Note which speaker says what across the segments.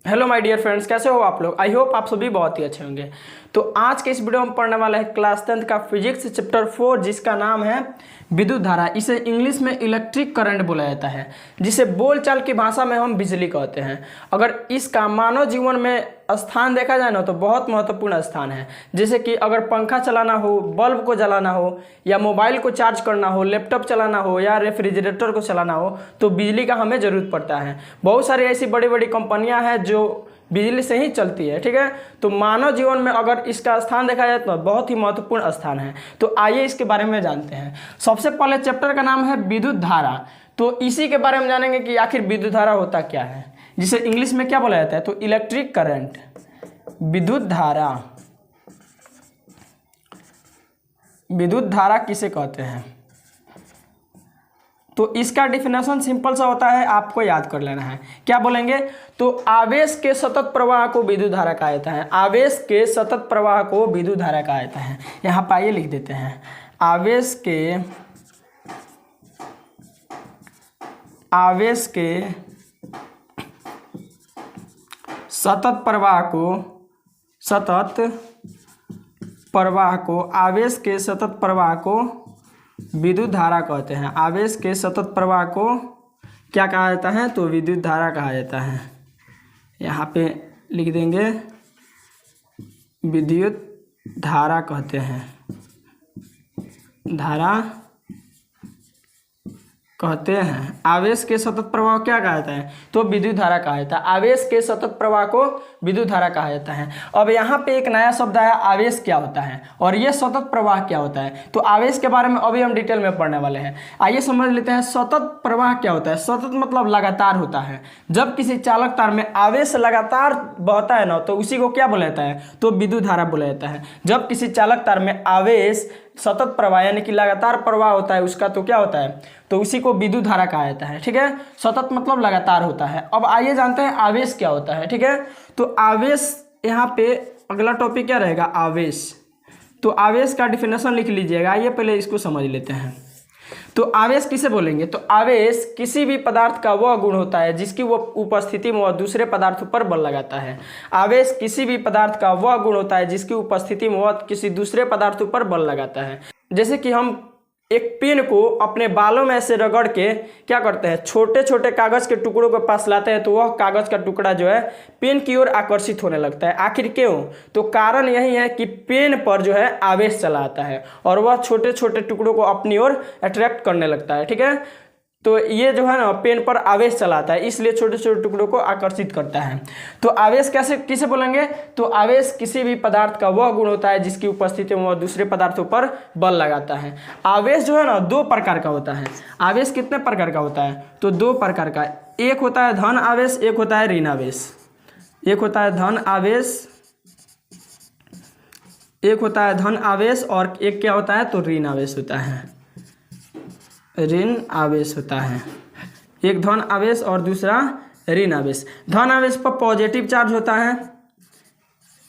Speaker 1: Hello my dear friends, कैसे हो आप लोग। आई होप आप सभी बहुत ही अच्छे होंगे। तो आज के इस वीडियो में पढ़ने वाला है क्लास 10 का फिजिक्स चैप्टर 4 जिसका नाम है विद्युत धारा। इसे इंग्लिश में इलेक्ट्रिक करंट बोला जाता है, जिसे बोलचाल की भाषा में हम बिजली कहते हैं। अगर इसका मानव जीवन में स्थान देखा जाए ना तो बहुत महत्वपूर्ण स्थान है। जैसे कि अगर पंखा चलाना हो, बल्ब को जलाना हो, या मोबाइल को चार्ज करना हो, लैपटॉप चलाना हो, या रेफ्रिजरेटर को चलाना हो तो बिजली का हमें ज़रूरत पड़ता है। बहुत सारी ऐसी बड़ी बड़ी कंपनियां हैं जो बिजली से ही चलती है, ठीक है। तो मानव जीवन में अगर इसका स्थान देखा जाए तो बहुत ही महत्वपूर्ण स्थान है। तो आइए इसके बारे में जानते हैं। सबसे पहले चैप्टर का नाम है विद्युत धारा। तो इसी के बारे में जानेंगे कि आखिर विद्युत धारा होता क्या है, जिसे इंग्लिश में क्या बोला जाता है, तो इलेक्ट्रिक करंट। विद्युत धारा, विद्युत धारा किसे कहते हैं, तो इसका डिफिनेशन सिंपल सा होता है, आपको याद कर लेना है। क्या बोलेंगे, तो आवेश के सतत प्रवाह को विद्युत धारा कहा जाता है। आवेश के सतत प्रवाह को विद्युत धारा कहा जाता है। यहाँ पर आइए लिख देते हैं, आवेश के सतत प्रवाह को आवेश के सतत प्रवाह को विद्युत धारा कहते हैं। आवेश के सतत प्रवाह को क्या कहा जाता है, तो विद्युत धारा कहा जाता है। यहाँ पे लिख देंगे विद्युत धारा कहते हैं, धारा कहते हैं। आवेश के सतत प्रवाह क्या कहा जाता है, तो विद्युत धारा कहा जाता है। आवेश के सतत प्रवाह को विद्युत धारा कहा जाता है। अब यहाँ पे एक नया शब्द आया, आवेश क्या होता है और ये सतत प्रवाह क्या होता है। तो आवेश के बारे में अभी हम डिटेल में पढ़ने वाले हैं। आइए समझ लेते हैं सतत प्रवाह क्या होता है। सतत मतलब लगातार होता है। जब किसी चालक तार में आवेश लगातार बहता है ना तो उसी को क्या बोला जाता है, तो विद्युत धारा बोला जाता है। जब किसी चालक तार में आवेश सतत प्रवाह यानी कि लगातार प्रवाह होता है उसका, तो क्या होता है, तो उसी को विद्युत धारा कहा जाता है, ठीक है। सतत मतलब लगातार होता है। अब आइए जानते हैं आवेश क्या होता है, ठीक है। तो आवेश, यहाँ पे अगला टॉपिक क्या रहेगा, आवेश। तो आवेश का डिफिनेशन लिख लीजिएगा। आइए पहले इसको समझ लेते हैं। तो आवेश किसे बोलेंगे, तो आवेश किसी भी पदार्थ का वह गुण होता है जिसकी वो उपस्थिति में वह दूसरे पदार्थों पर बल लगाता है। आवेश किसी भी पदार्थ का वह गुण होता है जिसकी उपस्थिति में वह किसी दूसरे पदार्थों पर बल लगाता है। जैसे कि हम एक पेन को अपने बालों में से रगड़ के क्या करते हैं, छोटे छोटे कागज के टुकड़ों के पास लाते हैं तो वह कागज का टुकड़ा जो है पेन की ओर आकर्षित होने लगता है। आखिर क्यों, तो कारण यही है कि पेन पर जो है आवेश चला आता है और वह छोटे छोटे टुकड़ों को अपनी ओर अट्रैक्ट करने लगता है, ठीक है। तो ये जो है ना पेन पर आवेश चलाता है, इसलिए छोटे छोटे टुकड़ों को आकर्षित करता है। तो आवेश कैसे किसे बोलेंगे, तो आवेश किसी भी पदार्थ का वह गुण होता है जिसकी उपस्थिति में वह दूसरे पदार्थों पर बल लगाता है। आवेश जो है ना दो प्रकार का होता है। आवेश कितने प्रकार का होता है, तो दो प्रकार का। एक होता है धन आवेश, एक होता है ऋण आवेश। एक होता है धन आवेश, एक होता है धन आवेश और एक क्या होता है, तो ऋण आवेश होता है। ऋण आवेश होता है। एक धन आवेश और दूसरा ऋण आवेश। धन आवेश पर पॉजिटिव चार्ज होता है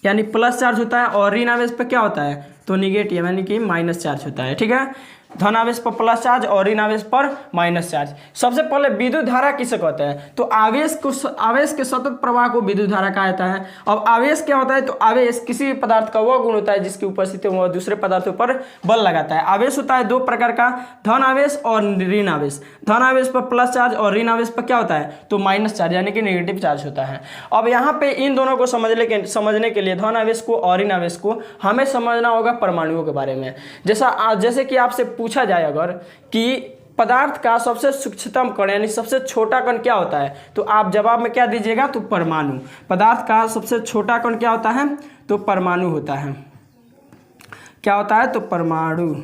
Speaker 1: यानी प्लस चार्ज होता है, और ऋण आवेश पर क्या होता है, तो निगेटिव यानी कि माइनस चार्ज होता है, ठीक है। धन आवेश पर प्लस चार्ज और ऋण आवेश पर माइनस चार्ज। सबसे पहले विद्युत धारा किसे कहते हैं, तो आवेश के सतत प्रवाह को विद्युत धारा कहा जाता है। अब आवेश क्या होता है, तो आवेश किसी भी पदार्थ का वह गुण होता है जिसकी उपस्थिति में वह दूसरे पदार्थों पर बल लगाता है। आवेश होता है दो प्रकार का, धन आवेश और ऋण आवेश। धन आवेश पर प्लस चार्ज और ऋण आवेश पर क्या होता है, तो माइनस चार्ज यानी कि नेगेटिव चार्ज होता है। अब यहाँ पे इन दोनों को समझने के लिए धन आवेश को और ऋण आवेश को हमें समझना होगा परमाणुओं के बारे में। जैसे कि आपसे पूछा जाए अगर कि पदार्थ का सबसे सूक्ष्मतम कण यानी सबसे छोटा कण क्या होता है, तो आप जवाब में क्या दीजिएगा, तो परमाणु। पदार्थ का सबसे छोटा कण क्या होता है, तो परमाणु होता है। क्या होता है, तो परमाणु।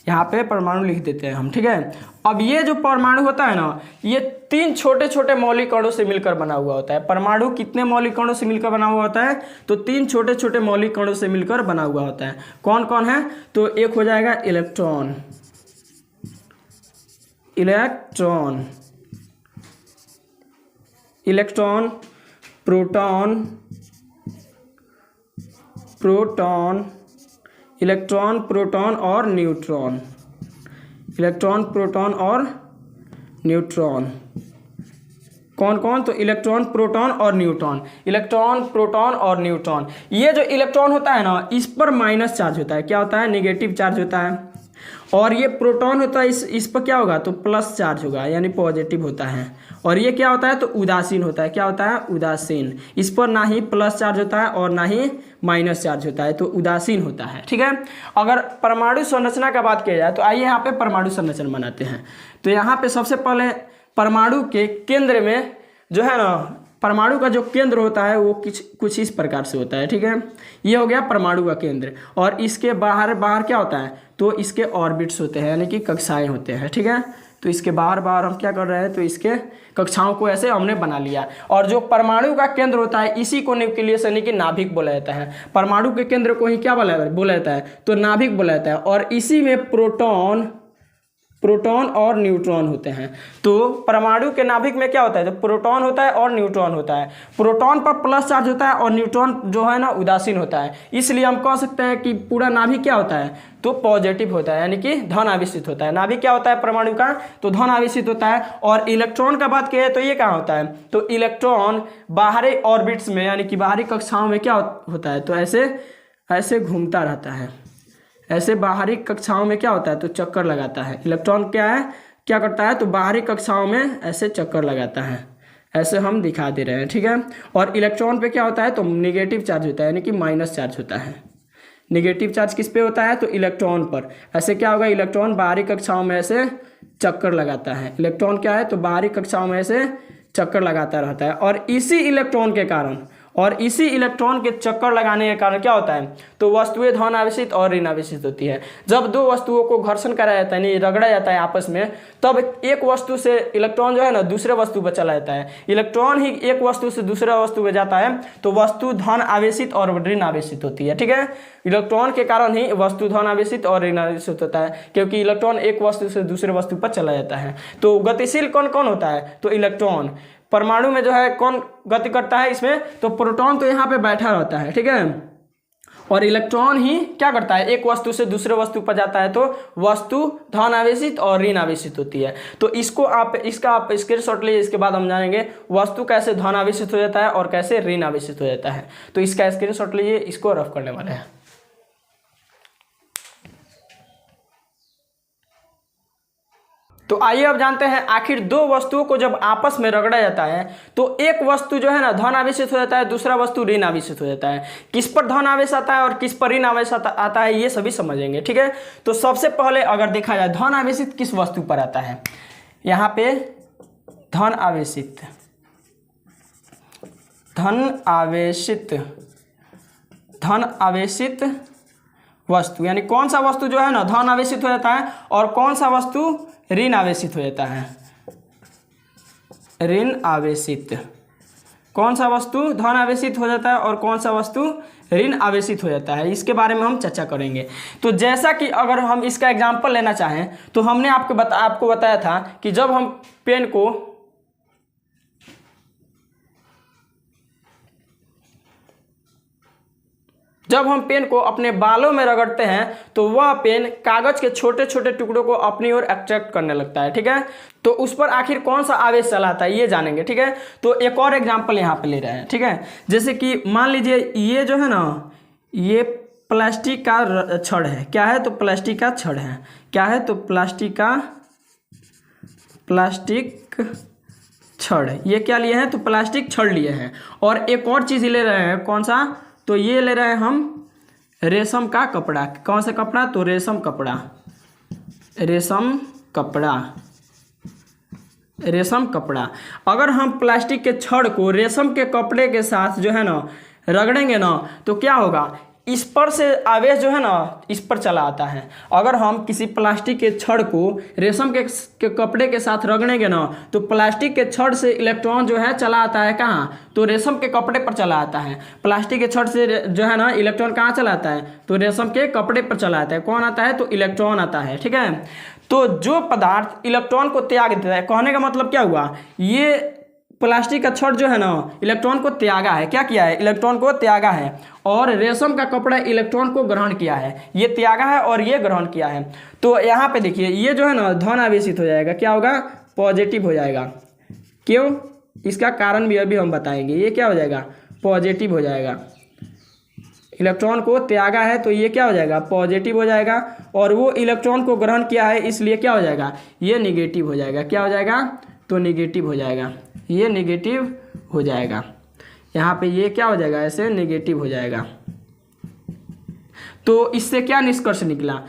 Speaker 1: यहाँ पे परमाणु लिख देते हैं हम, ठीक है। अब ये जो परमाणु होता है ना, ये तीन छोटे छोटे मौलिक कणों से मिलकर बना हुआ होता है। परमाणु कितने मौलिक कणों से मिलकर बना हुआ होता है, तो तीन छोटे छोटे मौलिक कणों से मिलकर बना हुआ होता है। कौन कौन है, तो एक हो जाएगा electron, electron, electron, proton, proton, electron, proton और न्यूट्रॉन। इलेक्ट्रॉन, प्रोटॉन और न्यूट्रॉन। कौन कौन? तो इलेक्ट्रॉन, प्रोटॉन और न्यूट्रॉन। इलेक्ट्रॉन, प्रोटॉन और न्यूट्रॉन। ये जो इलेक्ट्रॉन होता है ना, इस पर माइनस चार्ज होता है। क्या होता है? नेगेटिव चार्ज होता है। और ये प्रोटॉन होता है, इस पर क्या होगा? तो प्लस चार्ज होगा, यानी पॉजिटिव होता है। और ये क्या होता है? तो उदासीन होता है। क्या होता है? उदासीन। इस पर ना ही प्लस चार्ज होता है और ना ही माइनस चार्ज होता है, तो उदासीन होता है। ठीक है। अगर परमाणु संरचना का बात किया जाए तो आइए यहाँ पे परमाणु संरचना बनाते हैं। तो यहाँ पे सबसे पहले परमाणु के केंद्र में जो है ना, परमाणु का जो केंद्र होता है वो कुछ इस प्रकार से होता है। ठीक है। ये हो गया परमाणु का केंद्र। और इसके बाहर क्या होता है? तो इसके ऑर्बिट्स होते हैं, यानी कि कक्षाएं होते हैं। ठीक है। तो इसके बाहर हम क्या कर रहे हैं? तो इसके कक्षाओं को ऐसे हमने बना लिया। और जो परमाणु का केंद्र होता है, इसी को न्यूक्लियस यानी कि नाभिक बोला जाता है। परमाणु के केंद्र को ही क्या बोला जाता है? तो नाभिक बोला जाता है। और इसी में प्रोटॉन और न्यूट्रॉन होते हैं। तो परमाणु के नाभिक में क्या होता है? तो प्रोटॉन होता है और न्यूट्रॉन होता है। प्रोटॉन पर प्लस चार्ज होता है और न्यूट्रॉन जो है ना, उदासीन होता है। इसलिए हम कह सकते हैं कि पूरा नाभिक क्या होता है? तो पॉजिटिव होता है, यानी कि धन आवेशित होता है। नाभिक क्या होता है परमाणु का? तो धन आवेशित होता है। और इलेक्ट्रॉन का बात किया तो ये कहाँ होता है? तो इलेक्ट्रॉन बाहरी ऑर्बिट्स में, यानी कि बाहरी कक्षाओं में क्या होता है? तो ऐसे घूमता रहता है। ऐसे बाहरी कक्षाओं में क्या होता है? तो चक्कर लगाता है। इलेक्ट्रॉन क्या करता है? तो बाहरी कक्षाओं में ऐसे चक्कर लगाता है। ऐसे हम दिखा दे रहे हैं। ठीक है। और इलेक्ट्रॉन पे क्या होता है? तो नेगेटिव चार्ज होता है, यानी कि माइनस चार्ज होता है। नेगेटिव चार्ज किस पे होता है? तो इलेक्ट्रॉन पर। ऐसे क्या होगा? इलेक्ट्रॉन बाहरी कक्षाओं में ऐसे चक्कर लगाता है। इलेक्ट्रॉन क्या है? तो बाहरी कक्षाओं में ऐसे चक्कर लगाता रहता है। और इसी इलेक्ट्रॉन के चक्कर लगाने के कारण क्या होता है? तो वस्तुएं धन आवेशित और ऋण आवेशित होती है। जब दो वस्तुओं को घर्षण कराया जाता है, यानी रगड़ा जाता है आपस में, तब एक वस्तु से इलेक्ट्रॉन जो है ना, दूसरे वस्तु पर चला जाता है। इलेक्ट्रॉन ही एक वस्तु से दूसरे वस्तु में जाता है, तो वस्तु धन आवेशित और ऋण आवेशित होती है। ठीक है। इलेक्ट्रॉन के कारण ही वस्तु धन आवेशित और ऋण आवेशित होता है, क्योंकि इलेक्ट्रॉन एक वस्तु से दूसरे वस्तु पर चला जाता है। तो गतिशील कौन कौन होता है? तो इलेक्ट्रॉन। परमाणु में जो है कौन गति करता है इसमें? तो प्रोटॉन तो यहाँ पे बैठा रहता है। ठीक है। और इलेक्ट्रॉन ही क्या करता है? एक वस्तु से दूसरे वस्तु पर जाता है, तो वस्तु धन आवेशित और ऋण आवेशित होती है। तो इसका आप स्क्रीनशॉट लीजिए। इसके बाद हम जानेंगे वस्तु कैसे धन आवेशित हो जाता है और कैसे ऋण आवेशित हो जाता है। तो इसका स्क्रीनशॉट लीजिए, इसको रफ करने वाले हैं। तो आइए अब जानते हैं, आखिर दो वस्तुओं को जब आपस में रगड़ा जाता है तो एक वस्तु जो है ना, धन आवेशित हो जाता है, दूसरा वस्तु ऋण आवेशित हो जाता है। किस पर धन आवेश आता है और किस पर ऋण आवेश आता है, ये सभी समझेंगे। ठीक है। तो सबसे पहले अगर देखा जाए, धन आवेशित किस वस्तु पर आता है? यहाँ पे धन आवेशित वस्तु, यानी कौन सा वस्तु जो है ना धन आवेशित हो जाता है और कौन सा वस्तु ऋण आवेशित हो जाता है? ऋण आवेशित। कौन सा वस्तु धन आवेशित हो जाता है और कौन सा वस्तु ऋण आवेशित हो जाता है, इसके बारे में हम चर्चा करेंगे। तो जैसा कि अगर हम इसका एग्जाम्पल लेना चाहें तो हमने आपको बताया था कि जब हम पेन को अपने बालों में रगड़ते हैं तो वह पेन कागज के छोटे छोटे टुकड़ों को अपनी ओर अट्रैक्ट करने लगता है। ठीक है। तो उस पर आखिर कौन सा आवेश चलाता है, ये जानेंगे। ठीक है। तो एक और एग्जांपल यहाँ पे ले रहे हैं। ठीक है। जैसे कि मान लीजिए ये जो है ना, ये प्लास्टिक का छड़ है। क्या है? तो प्लास्टिक का छड़ है। क्या है? तो प्लास्टिक छड़। ये क्या लिए हैं? तो प्लास्टिक छड़ लिए हैं। और एक और चीज़ ले रहे हैं, कौन सा? तो ये ले रहे हैं हम रेशम का कपड़ा। कौन सा कपड़ा? तो रेशम कपड़ा। अगर हम प्लास्टिक के छड़ को रेशम के कपड़े के साथ जो है ना रगड़ेंगे ना, तो क्या होगा? इस पर से आवेश जो है ना इस पर चला आता है। अगर हम किसी प्लास्टिक के छड़ को रेशम के कपड़े के साथ रगड़ेंगे ना, तो प्लास्टिक के छड़ से इलेक्ट्रॉन जो है चला आता है कहाँ? तो रेशम के कपड़े पर चला आता है। प्लास्टिक के छड़ से जो है ना इलेक्ट्रॉन कहाँ चला आता है? तो रेशम के कपड़े पर चला आता है। कौन आता है? तो इलेक्ट्रॉन आता है। ठीक है। तो जो पदार्थ इलेक्ट्रॉन को त्याग देता है, कहने का मतलब क्या हुआ? ये प्लास्टिक का छड़ जो है ना इलेक्ट्रॉन को त्यागा है। क्या किया है? इलेक्ट्रॉन को त्यागा है। और रेशम का कपड़ा इलेक्ट्रॉन को ग्रहण किया है। ये त्यागा है और ये ग्रहण किया है। तो यहाँ पे देखिए, ये जो है ना धन आवेशित हो जाएगा। क्या होगा? पॉजिटिव हो जाएगा। क्यों? इसका कारण भी अभी हम बताएंगे। ये क्या हो जाएगा, पॉजिटिव हो जाएगा। इलेक्ट्रॉन को त्यागा है तो ये क्या हो जाएगा, पॉजिटिव हो जाएगा। और वो इलेक्ट्रॉन को ग्रहण किया है इसलिए क्या हो जाएगा, ये निगेटिव हो जाएगा। क्या हो जाएगा, तो निगेटिव हो जाएगा, ये निगेटिव हो जाएगा। यहाँ पे ये क्या हो जाएगा, ऐसे निगेटिव हो जाएगा। तो इससे क्या निष्कर्ष निकला,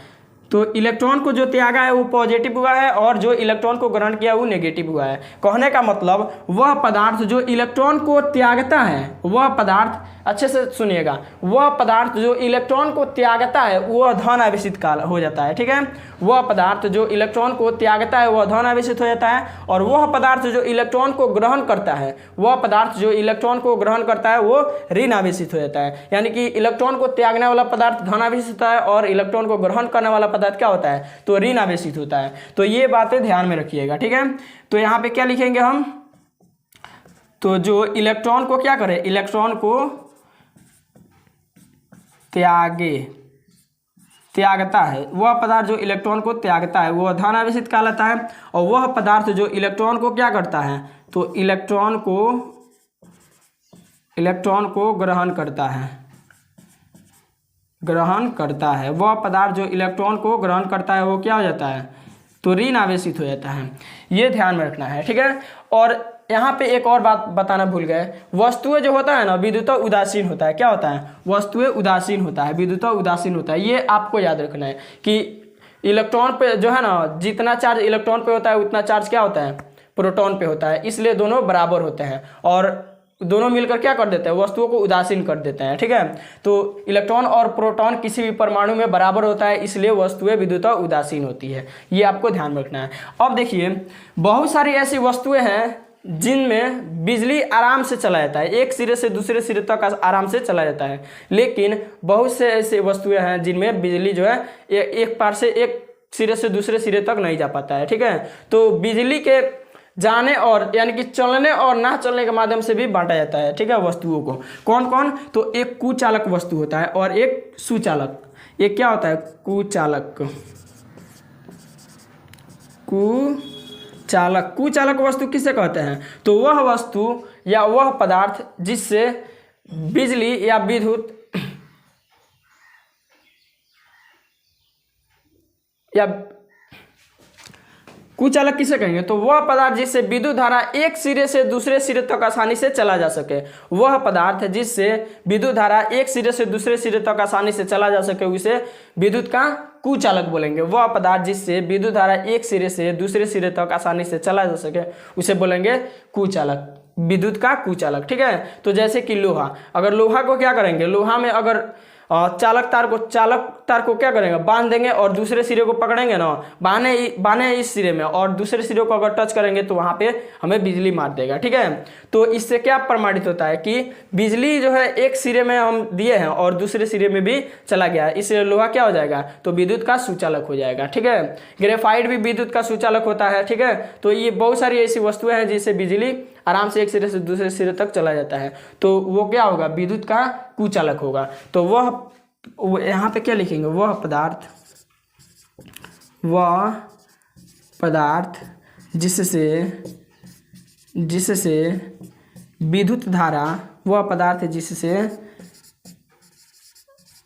Speaker 1: तो इलेक्ट्रॉन को जो त्यागा है वो पॉजिटिव हुआ है और जो इलेक्ट्रॉन को ग्रहण किया वो नेगेटिव हुआ है। कहने का मतलब वह पदार्थ जो इलेक्ट्रॉन को त्यागता है, वह पदार्थ, अच्छे से सुनिएगा, वह पदार्थ जो इलेक्ट्रॉन को त्यागता है वह धन आवेशित काल हो जाता है। ठीक है, वह पदार्थ जो इलेक्ट्रॉन को त्यागता है वह धन आवेशित हो जाता है। और वह पदार्थ जो इलेक्ट्रॉन को ग्रहण करता है, वह पदार्थ जो इलेक्ट्रॉन को ग्रहण करता है वो ऋण आवेशित हो जाता है। यानी कि इलेक्ट्रॉन को त्यागने वाला पदार्थ धन आवेशित होता है और इलेक्ट्रॉन को ग्रहण करने वाला पदार्थ क्या होता है, तो ऋण आवेशित होता है। तो ये बातें ध्यान में रखिएगा। ठीक है, तो यहाँ पे क्या लिखेंगे हम, तो जो इलेक्ट्रॉन को क्या करे, इलेक्ट्रॉन को त्यागता है, वह पदार्थ जो इलेक्ट्रॉन को त्यागता है वह धन आवेशित कहलाता है। और वह पदार्थ जो इलेक्ट्रॉन को क्या करता है, तो इलेक्ट्रॉन को ग्रहण करता है, वह पदार्थ जो इलेक्ट्रॉन को ग्रहण करता है वो क्या हो जाता है, तो ऋण आवेशित हो जाता है। ये ध्यान में रखना है। ठीक है, और यहाँ पे एक और बात बताना भूल गए, वस्तुएं जो होता है ना विद्युत उदासीन होता है। क्या होता है, वस्तुएं उदासीन होता है, विद्युत उदासीन होता है। ये आपको याद रखना है कि इलेक्ट्रॉन पे जो है ना, जितना चार्ज इलेक्ट्रॉन पे होता है उतना चार्ज क्या होता है, प्रोटॉन पे होता है। इसलिए दोनों बराबर होते हैं और दोनों मिलकर क्या कर देते हैं, वस्तुओं को उदासीन कर देते हैं। ठीक है, तो इलेक्ट्रॉन और प्रोटॉन किसी भी परमाणु में बराबर होता है, इसलिए वस्तुएं विद्युत उदासीन होती है। ये आपको ध्यान में रखना है। अब देखिए, बहुत सारी ऐसी वस्तुएं हैं जिनमें बिजली आराम से चला जाता है, एक सिरे से दूसरे सिरे तक आराम से चला जाता है। लेकिन बहुत से ऐसे वस्तुएं हैं जिनमें बिजली जो है एक पार से एक सिरे से दूसरे सिरे तक नहीं जा पाता है। ठीक है, तो बिजली के जाने और यानी कि चलने और ना चलने के माध्यम से भी बांटा जाता है। ठीक है, वस्तुओं को कौन कौन, तो एक कुचालक वस्तु होता है और एक सुचालक। एक क्या होता है, कुचालक वस्तु किसे कहते हैं, तो वह वस्तु या वह पदार्थ जिससे बिजली या विद्युत या कुचालक किसे कहेंगे, तो वह पदार्थ जिससे विद्युत धारा एक सिरे से दूसरे सिरे तक आसानी से चला जा सके। वह पदार्थ जिससे विद्युत धारा एक सिरे से दूसरे सिरे तक आसानी से चला जा सके उसे विद्युत का कुचालक बोलेंगे। वह पदार्थ जिससे विद्युत धारा एक सिरे से दूसरे सिरे तक आसानी से चला जा सके उसे बोलेंगे कुचालक, विद्युत का कुचालक। ठीक है, तो जैसे कि लोहा, अगर लोहा को क्या करेंगे, लोहा में अगर चालक तार को क्या करेंगे, बांध देंगे और दूसरे सिरे को पकड़ेंगे ना, बांधे इस सिरे में और दूसरे सिरे को अगर टच करेंगे तो वहां पे हमें बिजली मार देगा। ठीक है, तो इससे क्या प्रमाणित होता है कि बिजली जो है एक सिरे में हम दिए हैं और दूसरे सिरे में भी चला गया है, इसलिए लोहा क्या हो जाएगा, तो विद्युत का सुचालक हो जाएगा। ठीक है, ग्रेफाइट भी विद्युत का सुचालक होता है। ठीक है, तो ये बहुत सारी ऐसी वस्तुएं हैं जिससे बिजली आराम से एक सिरे से दूसरे सिरे तक चला जाता है, तो वो क्या होगा, विद्युत का कुचालक होगा। तो वह यहाँ पे क्या लिखेंगे, वह पदार्थ जिससे विद्युत धारा, वह पदार्थ जिससे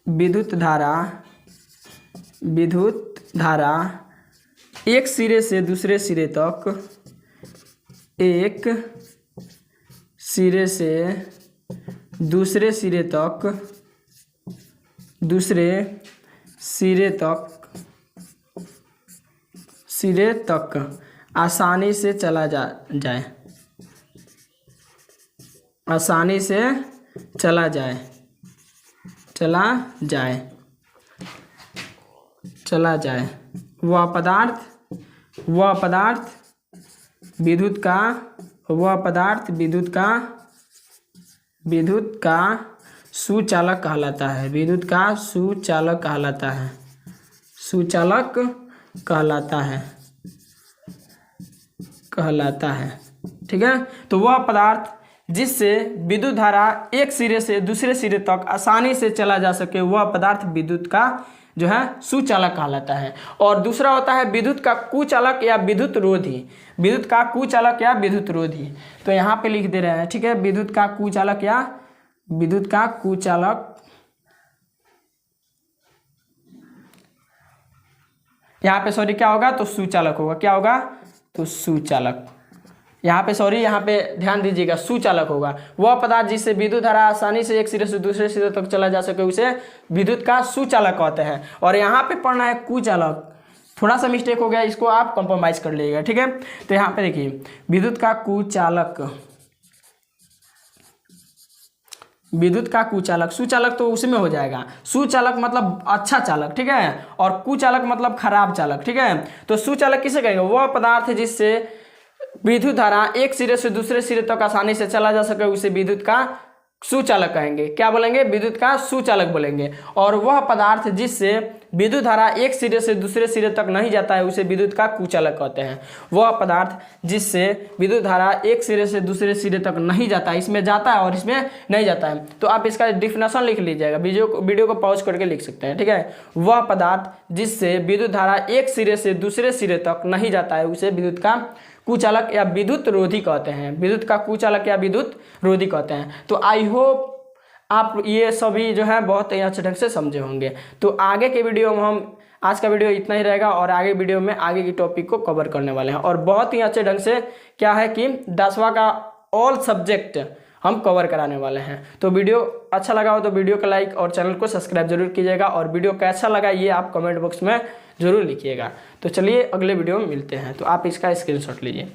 Speaker 1: विद्युत धारा एक सिरे से दूसरे सिरे तक, एक सिरे से दूसरे सिरे तक आसानी से चला जाए, आसानी से चला जाए वह पदार्थ विद्युत का सुचालक कहलाता है, विद्युत का सुचालक कहलाता है। ठीक है, तो वह पदार्थ जिससे विद्युत धारा एक सिरे से दूसरे सिरे तक आसानी से चला जा सके वह पदार्थ विद्युत का जो है सुचालक कहलाता है। और दूसरा होता है विद्युत का कुचालक या विद्युत रोधी, विद्युत का कुचालक या विद्युत रोधी। तो यहाँ पे लिख दे रहे हैं, ठीक है, विद्युत का कुचालक या विद्युत का कुचालक, यहाँ पे सॉरी क्या होगा, तो सुचालक होगा, क्या होगा, तो सुचालक। यहाँ पे सॉरी, यहाँ पे ध्यान दीजिएगा, सुचालक होगा वह पदार्थ जिससे विद्युत धारा आसानी से एक सिरे से दूसरे सिरे तक चला जा सके, उसे विद्युत का सुचालक कहते हैं। और यहाँ पे पढ़ना है कुचालक, थोड़ा सा मिस्टेक हो गया, इसको आप कंप्रोमाइज कर लीजिएगा, ठीक है। तो यहाँ पे देखिए विद्युत का कुचालक, विद्युत का कुचालक, सुचालक तो उसमें हो जाएगा, सुचालक मतलब अच्छा चालक, ठीक है, और कुचालक मतलब खराब चालक, ठीक है। तो सुचालक किसे कहेंगे, वह पदार्थ जिससे विद्युत धारा एक सिरे से दूसरे सिरे तक आसानी से चला जा सके, उसे विद्युत का सुचालक कहेंगे। क्या बोलेंगे, विद्युत का सुचालक बोलेंगे। और वह पदार्थ जिससे विद्युत धारा एक सिरे से दूसरे सिरे तक नहीं जाता है, उसे विद्युत का कुचालक कहते हैं। वह पदार्थ जिससे विद्युत धारा एक सिरे से दूसरे सिरे तक नहीं जाता है, इसमें जाता है और इसमें नहीं जाता है। तो आप इसका डिफिनेशन लिख लीजिएगा, वीडियो को पॉज करके लिख सकते हैं, ठीक है। वह पदार्थ जिससे विद्युत धारा एक सिरे से दूसरे सिरे तक नहीं जाता है, उसे विद्युत का कुचालक या विद्युत रोधी कहते हैं, विद्युत का कुचालक या विद्युत रोधी कहते हैं। तो आई होप आप ये सभी जो है बहुत ही अच्छे ढंग से समझे होंगे। तो आगे के वीडियो में हम, आज का वीडियो इतना ही रहेगा और आगे वीडियो में आगे की टॉपिक को कवर करने वाले हैं। और बहुत ही अच्छे ढंग से क्या है कि 10वां का ऑल सब्जेक्ट हम कवर कराने वाले हैं। तो वीडियो अच्छा लगा हो तो वीडियो को लाइक और चैनल को सब्सक्राइब जरूर कीजिएगा, और वीडियो कैसा लगा ये आप कमेंट बॉक्स में जरूर लिखिएगा। तो चलिए अगले वीडियो में मिलते हैं, तो आप इसका स्क्रीनशॉट लीजिए।